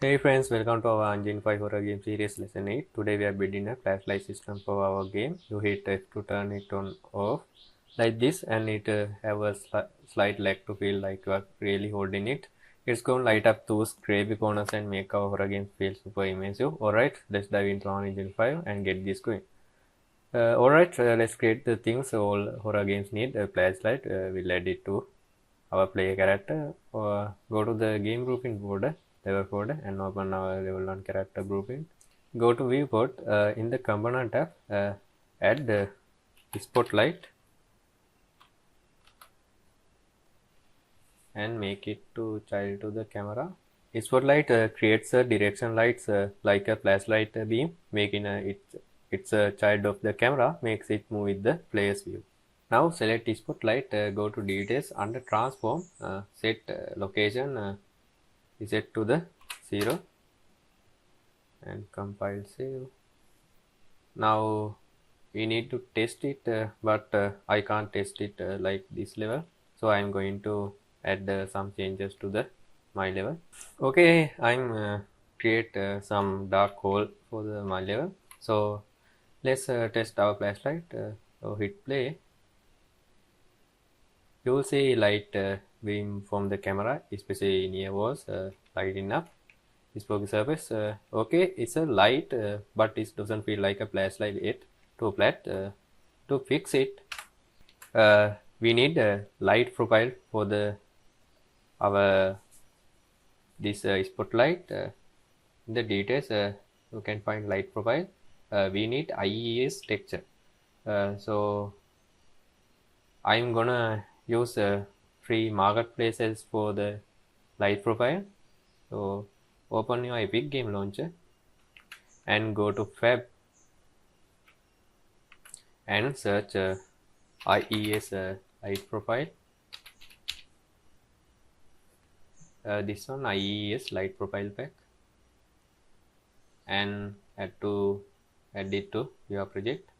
Hey friends, welcome to our Engine 5 horror game series lesson 8. Today we are building a flashlight system for our game. You hit F to turn it on off like this and it have a slight lag to feel like you are really holding it. It's going to light up those gray corners and make our horror game feel super immersive. Alright, let's dive into our Engine 5 and get this going. Alright, let's create the things all horror games need. A flashlight, we'll add it to our player character, or go to the game grouping folder, level folder, and open our level 1 character grouping. Go to viewport. In the component tab, add the spotlight and make it to child to the camera. Spotlight creates a direction lights like a flashlight beam, making it's a child of the camera, makes it move with the player's view. Now select spotlight, go to details, under transform, set location set to the 0 and compile save. Now we need to test it, but I can't test it like this level, so I'm going to add some changes to my level. Okay, I'm create some dark hole for my level. So let's test our flashlight. So hit play. You will see light beam from the camera, especially near walls, lighting up this focus surface. Okay, it's a light, but it doesn't feel like a flashlight yet. Too flat. To fix it, we need a light profile for our this spotlight. In the details, you can find light profile. We need IES texture. So I'm gonna use free marketplaces for the light profile. So open your Epic Game Launcher and go to Fab and search IES Light Profile. This one, IES Light Profile Pack, and add it to your project.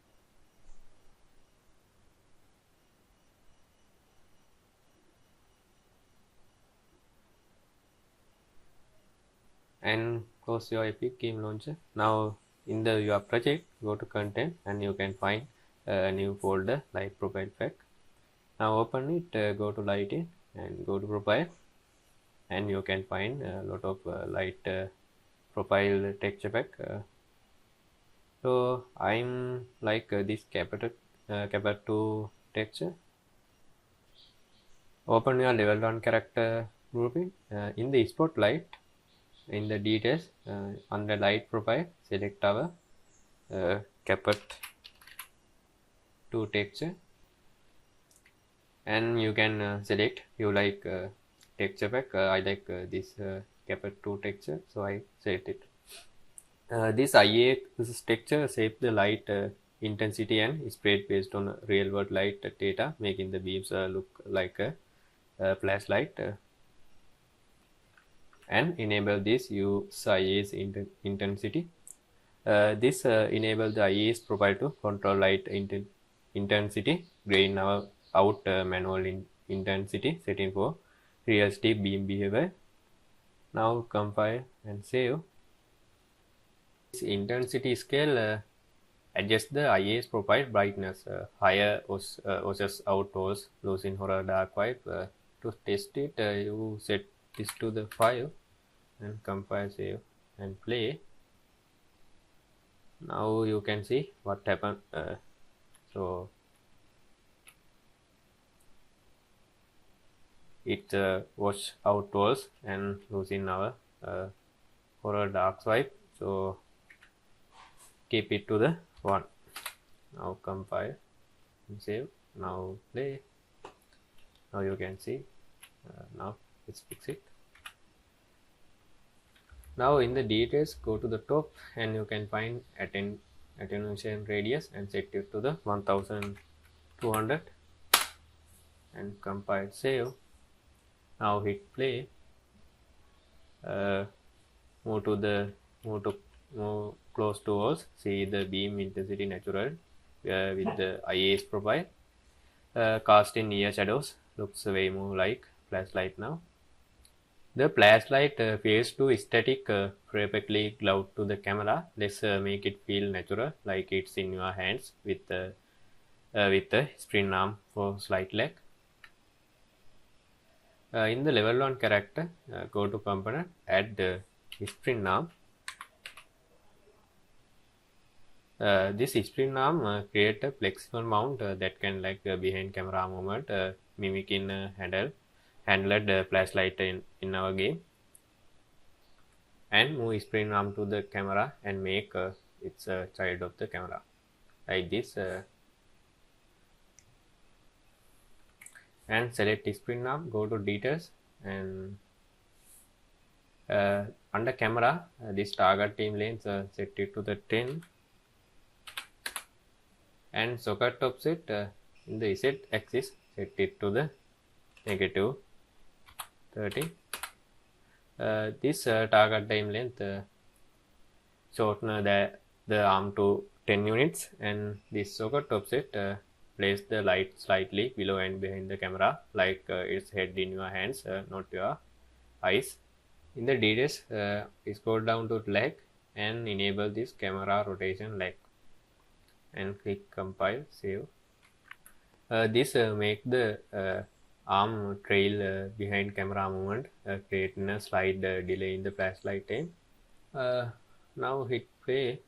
And close your Epic Game Launcher. Now in your project, go to content and you can find a new folder, light profile pack. Now open it, go to lighting and go to profile, and you can find a lot of light profile texture pack. So I'm like this Capture 2 texture. Open your level 1 character grouping. In the spotlight, in the details, under light profile, select our Capture 2 texture, and you can select you like texture pack. I like this Capture 2 texture, so I select it. This IES texture shapes the light intensity and spread based on real world light data, making the beams look like a flashlight. And enable this use IES intensity. This enables the IES profile to control light intensity, grain out manual intensity setting for realistic beam behavior. Now compile and save. This intensity scale adjust the IES profile brightness. Higher washes out walls, lows in horror dark vibe. To test it, you set this to the 5 and compile, save and play. Now you can see what happened. So it wash out walls and losing our horror dark vibe. So keep it to the 1. Now compile and save. Now play. Now you can see. Now let's fix it. Now in the details, go to the top and you can find attenuation radius and set it to the 1200 and compile, save. Now hit play. Move close to us. See the beam intensity natural with the IES profile. Cast in near shadows, looks way more like flashlight now. The flashlight appears to static perfectly glued to the camera. Let's make it feel natural, like it's in your hands with the spring arm for slight leg. In the level 1 character, go to component, add the spring arm. This spring arm create a flexible mount that can behind camera movement, mimicking handled flashlight in our game. And move spring arm to the camera and make it's a child of the camera like this, and select spring arm, go to details, and under camera this target team length set it to the 10, and socket offset in the Z axis set it to the negative 30. This target time length shorten the arm to 10 units, and this socket offset place the light slightly below and behind the camera, like its head in your hands, not your eyes. In the details, scroll down to leg and enable this camera rotation leg, and click compile, save. This make the arm trail behind camera movement, creating a slight delay in the flashlight time. Now hit play.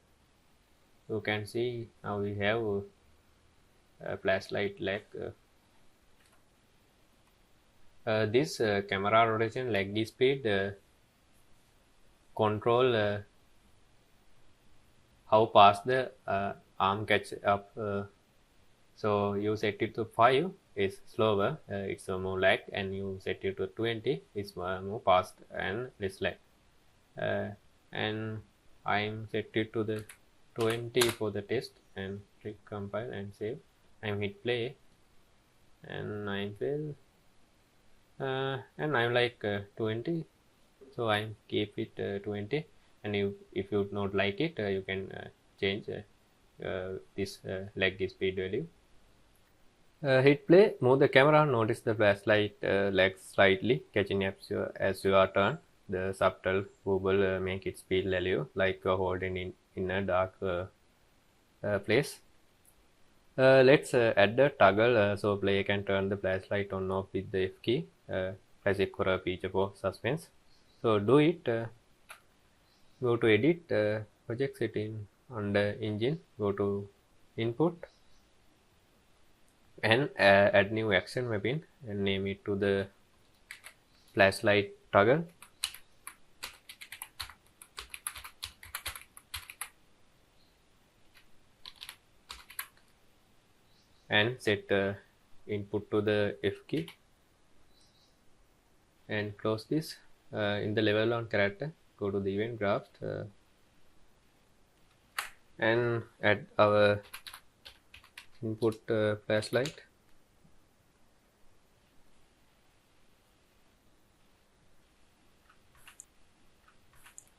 You can see now we have a flashlight leg. This camera rotation leg speed control how fast the arm catch up. So you set it to 5 is slower, it's more lag, and you set it to 20 it's more fast and less lag. And I'm set it to the 20 for the test, and click compile and save. I'm hit play and I fail, and I'm 20, so I keep it 20, and if you not like it you can change this leg speed value. Hit play, move the camera, notice the flashlight lags slightly, catching up as you are turned. The subtle wobble make it feel alive, like holding in a dark place. Let's add the toggle so player can turn the flashlight on off with the F key. Classic horror feature for suspense. So do it. Go to edit, project setting under engine, go to input, and add new action mapping and name it to the flashlight toggle. And set input to the F key and close this. In the level 1 character, go to the event graph and add our input flashlight.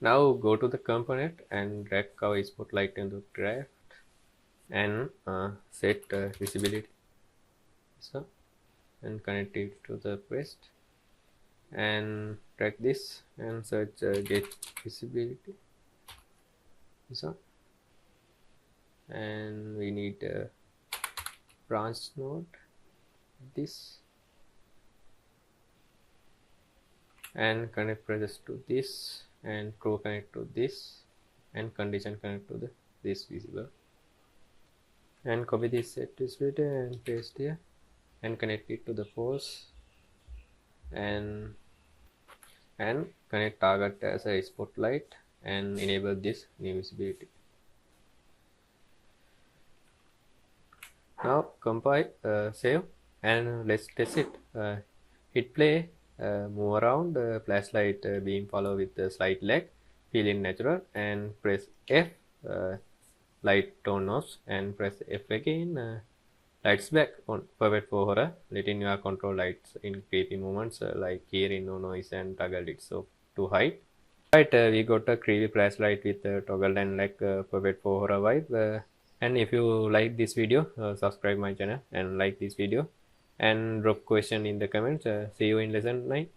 Now go to the component and drag our spotlight into draft and set visibility, so, and connect it to the breast, and drag this and search get visibility, so, and we need a branch node, this, and connect presses to this, and crow connect to this, and condition connect to the this visible, and copy this set visibility and paste here, and connect it to the force, and connect target as a spotlight and enable this new visibility. Now compile, save, and let's test it. Hit play, move around, flashlight beam follow with the slight lag, feeling natural, and press F, light turn off, and press F again, lights back on, perfect for horror, letting your control lights in creepy moments like hearing no noise and toggle it so to hide. Right, we got a creepy flashlight with toggle and perfect for horror vibe. And if you like this video, subscribe my channel and like this video, and drop question in the comments. See you in lesson 9.